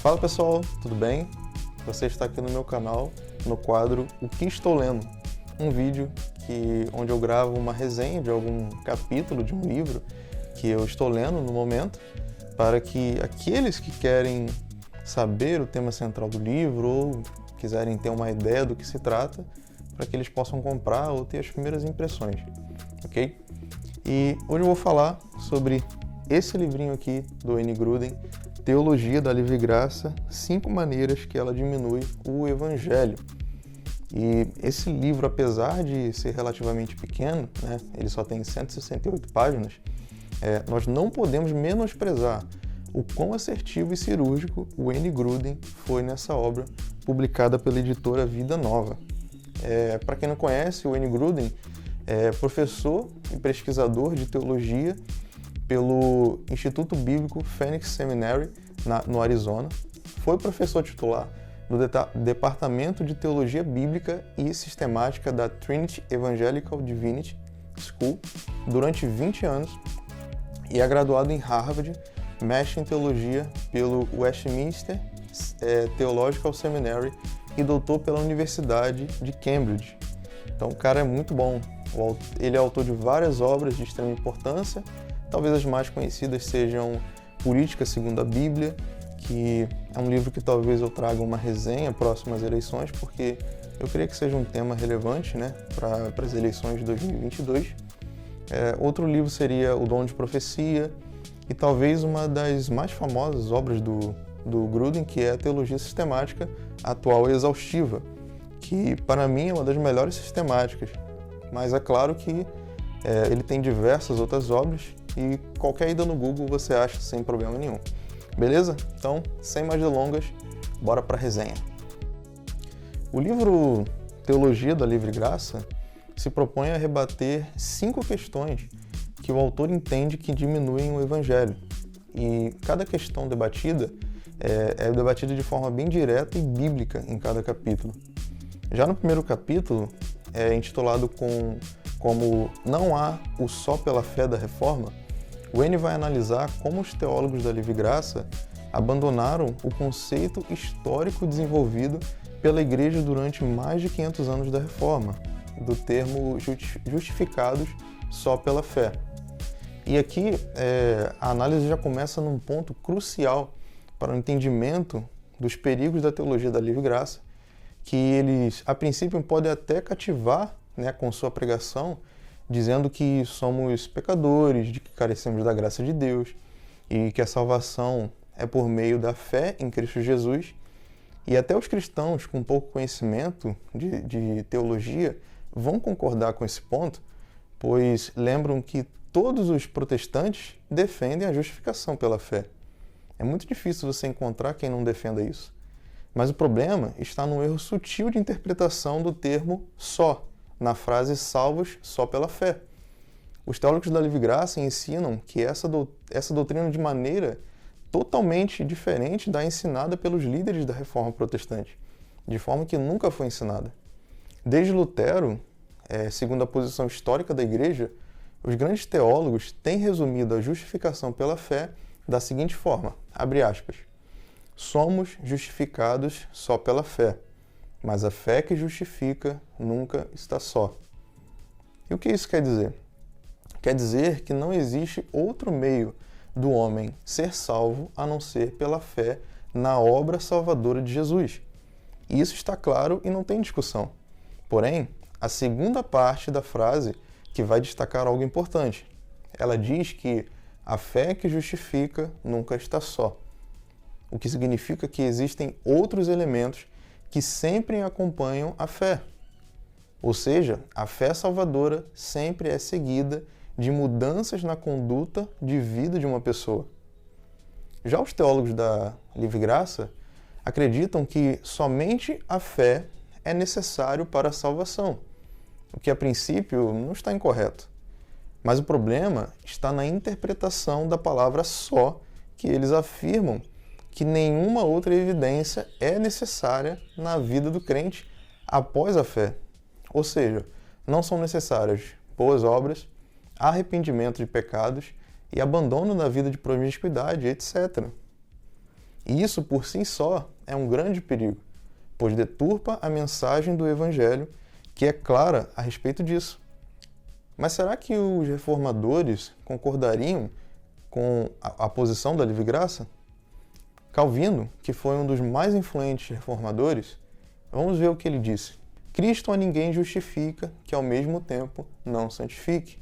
Fala pessoal, tudo bem? Você está aqui no meu canal, no quadro O que estou lendo? Um vídeo onde eu gravo uma resenha de algum capítulo de um livro que eu estou lendo no momento, para que aqueles que querem saber o tema central do livro ou quiserem ter uma ideia do que se trata, para que eles possam comprar ou ter as primeiras impressões, ok? E hoje eu vou falar sobre esse livrinho aqui do Wayne Grudem, Teologia da Livre Graça, 5 maneiras que ela diminui o Evangelho. E esse livro, apesar de ser relativamente pequeno, né, ele só tem 168 páginas, nós não podemos menosprezar o quão assertivo e cirúrgico o Wayne Grudem foi nessa obra publicada pela editora Vida Nova. Para quem não conhece, o Wayne Grudem é professor e pesquisador de teologia pelo Instituto Bíblico Phoenix Seminary, no Arizona. Foi professor titular no Departamento de Teologia Bíblica e Sistemática da Trinity Evangelical Divinity School durante 20 anos e é graduado em Harvard, mestre em Teologia pelo Westminster Theological Seminary e doutor pela Universidade de Cambridge. Então o cara é muito bom. Ele é autor de várias obras de extrema importância. Talvez as mais conhecidas sejam Política segundo a Bíblia, que é um livro que talvez eu traga uma resenha próximo às eleições, porque eu creio que seja um tema relevante, né, para as eleições de 2022. Outro livro seria O Dom de Profecia, e talvez uma das mais famosas obras do Grudem, que é a Teologia Sistemática Atual e Exaustiva, que para mim é uma das melhores sistemáticas, mas é claro que ele tem diversas outras obras e qualquer ida no Google você acha sem problema nenhum. Beleza? Então, sem mais delongas, bora para a resenha. O livro Teologia da Livre Graça se propõe a rebater 5 questões que o autor entende que diminuem o Evangelho. E cada questão debatida é debatida de forma bem direta e bíblica em cada capítulo. Já no primeiro capítulo, intitulado como Não há o só pela fé da reforma, Wayne vai analisar como os teólogos da livre graça abandonaram o conceito histórico desenvolvido pela Igreja durante mais de 500 anos da reforma, do termo justificados só pela fé. E aqui a análise já começa num ponto crucial para o entendimento dos perigos da teologia da livre graça, que eles, a princípio, podem até cativar, né, com sua pregação, dizendo que somos pecadores, de que carecemos da graça de Deus e que a salvação é por meio da fé em Cristo Jesus. E até os cristãos com pouco conhecimento de teologia vão concordar com esse ponto, pois lembram que todos os protestantes defendem a justificação pela fé. É muito difícil você encontrar quem não defenda isso. Mas o problema está no erro sutil de interpretação do termo só, na frase salvos só pela fé. Os teólogos da livre graça ensinam que essa doutrina de maneira totalmente diferente da ensinada pelos líderes da reforma protestante, de forma que nunca foi ensinada. Desde Lutero, segundo a posição histórica da Igreja, os grandes teólogos têm resumido a justificação pela fé da seguinte forma, abre aspas, somos justificados só pela fé, mas a fé que justifica nunca está só. E o que isso quer dizer? Quer dizer que não existe outro meio do homem ser salvo a não ser pela fé na obra salvadora de Jesus. E isso está claro e não tem discussão. Porém, a segunda parte da frase que vai destacar algo importante. Ela diz que a fé que justifica nunca está só. O que significa que existem outros elementos que sempre acompanham a fé. Ou seja, a fé salvadora sempre é seguida de mudanças na conduta de vida de uma pessoa. Já os teólogos da livre graça acreditam que somente a fé é necessário para a salvação, o que a princípio não está incorreto. Mas o problema está na interpretação da palavra só, que eles afirmam que nenhuma outra evidência é necessária na vida do crente após a fé. Ou seja, não são necessárias boas obras, arrependimento de pecados e abandono da vida de promiscuidade, etc. E isso, por si só, é um grande perigo, pois deturpa a mensagem do Evangelho, que é clara a respeito disso. Mas será que os reformadores concordariam com a posição da livre graça? Calvino, que foi um dos mais influentes reformadores, vamos ver o que ele disse. Cristo a ninguém justifica que ao mesmo tempo não santifique.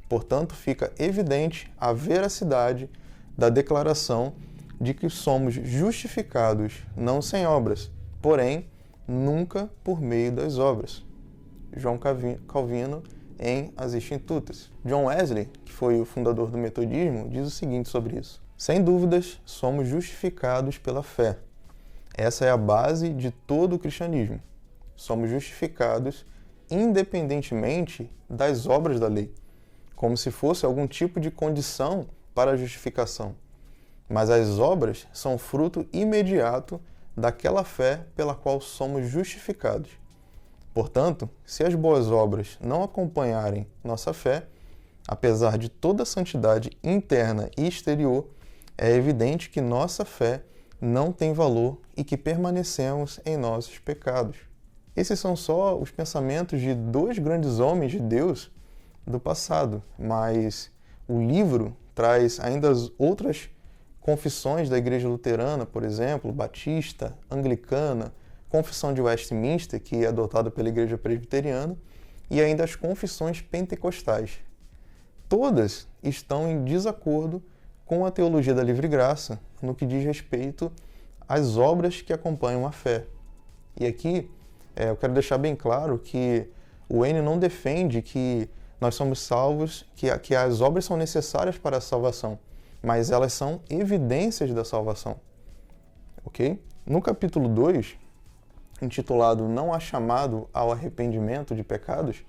Portanto, fica evidente a veracidade da declaração de que somos justificados não sem obras, porém, nunca por meio das obras. João Calvino em As Institutas. John Wesley, que foi o fundador do metodismo, diz o seguinte sobre isso. Sem dúvidas, somos justificados pela fé. Essa é a base de todo o cristianismo. Somos justificados independentemente das obras da lei, como se fosse algum tipo de condição para a justificação. Mas as obras são fruto imediato daquela fé pela qual somos justificados. Portanto, se as boas obras não acompanharem nossa fé, apesar de toda a santidade interna e exterior, é evidente que nossa fé não tem valor e que permanecemos em nossos pecados. Esses são só os pensamentos de dois grandes homens de Deus do passado, mas o livro traz ainda as outras confissões da Igreja Luterana, por exemplo, Batista, Anglicana, Confissão de Westminster, que é adotada pela Igreja Presbiteriana, e ainda as confissões pentecostais. Todas estão em desacordo com a teologia da livre graça no que diz respeito às obras que acompanham a fé. E aqui eu quero deixar bem claro que o N não defende que nós somos salvos, que as obras são necessárias para a salvação, mas elas são evidências da salvação. Ok? No capítulo 2, intitulado Não há chamado ao arrependimento de pecados,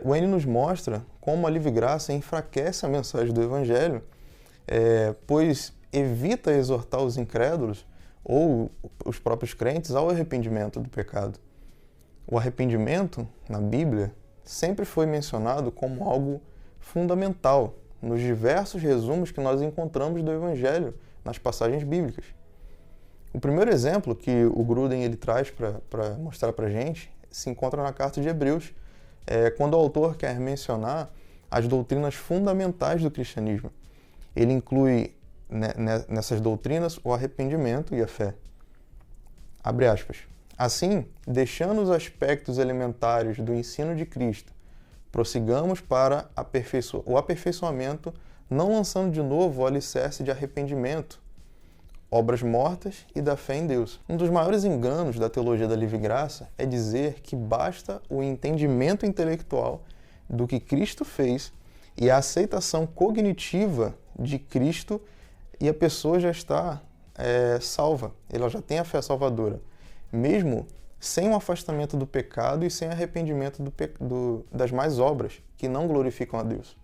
o N nos mostra como a livre graça enfraquece a mensagem do Evangelho, pois evita exortar os incrédulos ou os próprios crentes ao arrependimento do pecado. O arrependimento, na Bíblia, sempre foi mencionado como algo fundamental nos diversos resumos que nós encontramos do Evangelho nas passagens bíblicas. O primeiro exemplo que o Gruden ele traz para mostrar para a gente se encontra na carta de Hebreus, quando o autor quer mencionar as doutrinas fundamentais do cristianismo. Ele inclui nessas doutrinas o arrependimento e a fé. Abre aspas. Assim, deixando os aspectos elementares do ensino de Cristo, prossigamos para o aperfeiçoamento, não lançando de novo o alicerce de arrependimento, obras mortas e da fé em Deus. Um dos maiores enganos da teologia da livre graça é dizer que basta o entendimento intelectual do que Cristo fez e a aceitação cognitiva de Cristo e a pessoa já está salva, ela já tem a fé salvadora, mesmo sem o afastamento do pecado e sem arrependimento das más obras que não glorificam a Deus.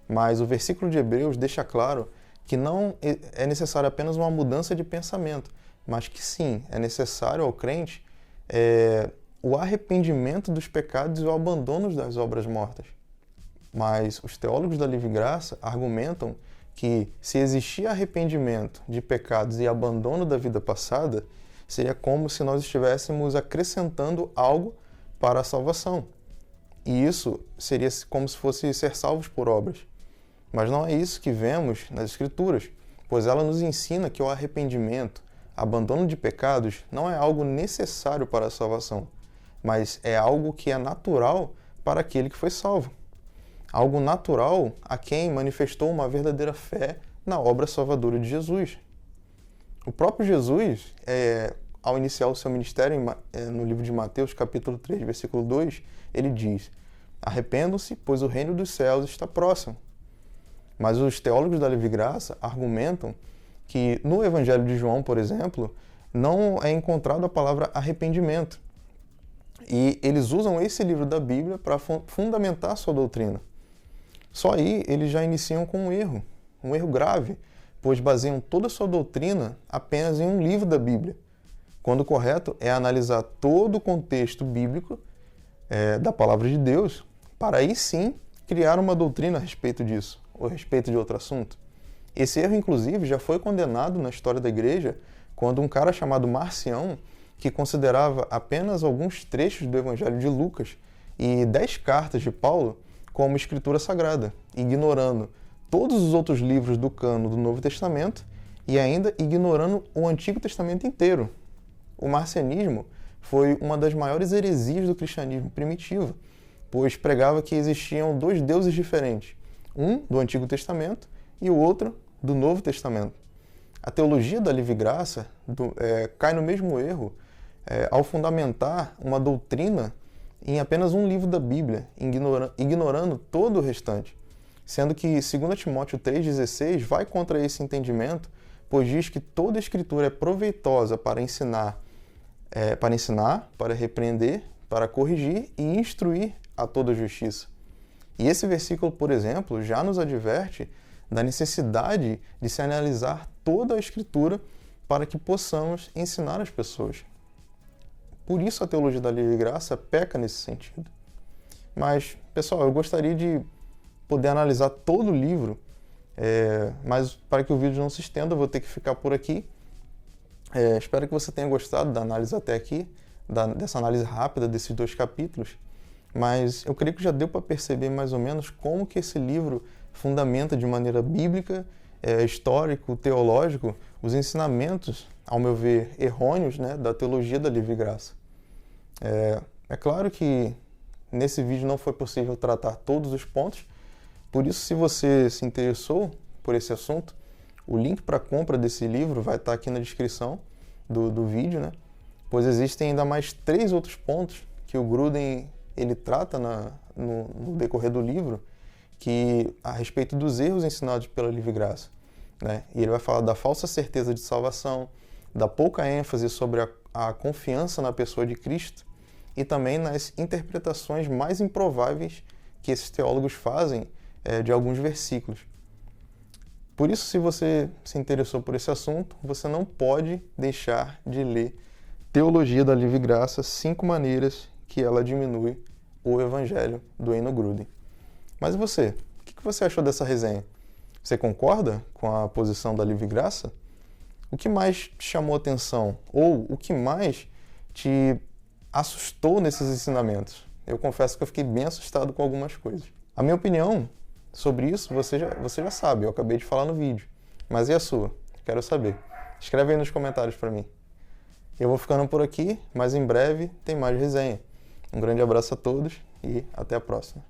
Mas o versículo de Hebreus deixa claro que não é necessário apenas uma mudança de pensamento, mas que sim, é necessário ao crente o arrependimento dos pecados e o abandono das obras mortas. Mas os teólogos da livre graça argumentam que se existir arrependimento de pecados e abandono da vida passada, seria como se nós estivéssemos acrescentando algo para a salvação. E isso seria como se fosse ser salvos por obras. Mas não é isso que vemos nas Escrituras, pois ela nos ensina que o arrependimento, abandono de pecados, não é algo necessário para a salvação, mas é algo que é natural para aquele que foi salvo. Algo natural a quem manifestou uma verdadeira fé na obra salvadora de Jesus. O próprio Jesus, ao iniciar o seu ministério no livro de Mateus, capítulo 3, versículo 2, ele diz: arrependam-se, pois o reino dos céus está próximo. Mas os teólogos da livre graça argumentam que no Evangelho de João, por exemplo, não é encontrado a palavra arrependimento. E eles usam esse livro da Bíblia para fundamentar a sua doutrina. Só aí eles já iniciam com um erro grave, pois baseiam toda a sua doutrina apenas em um livro da Bíblia, quando o correto é analisar todo o contexto bíblico da palavra de Deus, para aí sim criar uma doutrina a respeito disso, ou a respeito de outro assunto. Esse erro, inclusive, já foi condenado na história da igreja quando um cara chamado Marcião, que considerava apenas alguns trechos do Evangelho de Lucas e 10 cartas de Paulo como escritura sagrada, ignorando todos os outros livros do cano do Novo Testamento e ainda ignorando o Antigo Testamento inteiro. O marcionismo foi uma das maiores heresias do cristianismo primitivo, pois pregava que existiam dois deuses diferentes, um do Antigo Testamento e o outro do Novo Testamento. A teologia da livre-graça cai no mesmo erro ao fundamentar uma doutrina em apenas um livro da Bíblia, ignorando todo o restante, sendo que 2 Timóteo 3,16 vai contra esse entendimento, pois diz que toda a Escritura é proveitosa para ensinar, para repreender, para corrigir e instruir a toda justiça. E esse versículo, por exemplo, já nos adverte da necessidade de se analisar toda a Escritura para que possamos ensinar as pessoas. Por isso a teologia da livre-graça peca nesse sentido. Mas, pessoal, eu gostaria de poder analisar todo o livro, mas para que o vídeo não se estenda, eu vou ter que ficar por aqui. Espero que você tenha gostado da análise até aqui, dessa análise rápida desses 2 capítulos, mas eu creio que já deu para perceber mais ou menos como que esse livro fundamenta de maneira bíblica, histórico, teológico, os ensinamentos, ao meu ver, errôneos, da teologia da livre-graça. É claro que nesse vídeo não foi possível tratar todos os pontos, por isso, se você se interessou por esse assunto, o link para a compra desse livro vai estar aqui na descrição do vídeo, pois existem ainda mais 3 outros pontos que o Gruden ele trata no decorrer do livro, que a respeito dos erros ensinados pela livre-graça. E ele vai falar da falsa certeza de salvação, da pouca ênfase sobre a confiança na pessoa de Cristo e também nas interpretações mais improváveis que esses teólogos fazem de alguns versículos. Por isso, se você se interessou por esse assunto, você não pode deixar de ler Teologia da Livre-Graça, 5 maneiras que ela diminui o Evangelho, do Eno Gruden. Mas e você? O que você achou dessa resenha? Você concorda com a posição da livre-graça? O que mais te chamou a atenção? Ou o que mais te assustou nesses ensinamentos? Eu confesso que eu fiquei bem assustado com algumas coisas. A minha opinião sobre isso você já sabe, eu acabei de falar no vídeo. Mas e a sua? Quero saber. Escreve aí nos comentários para mim. Eu vou ficando por aqui, mas em breve tem mais resenha. Um grande abraço a todos e até a próxima.